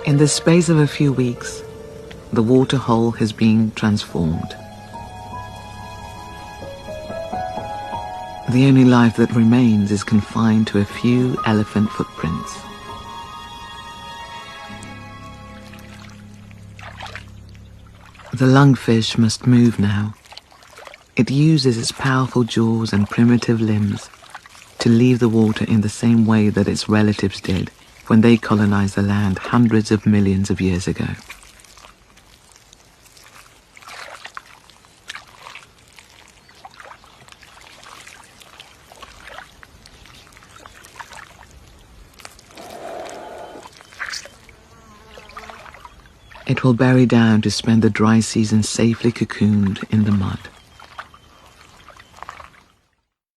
In the space of a few weeks, the water hole has been transformed. The only life that remains is confined to a few elephant footprints. The lungfish must move now. It uses its powerful jaws and primitive limbs to leave the water in the same way that its relatives did when they colonized the land hundreds of millions of years ago. It will bury down to spend the dry season safely cocooned in the mud.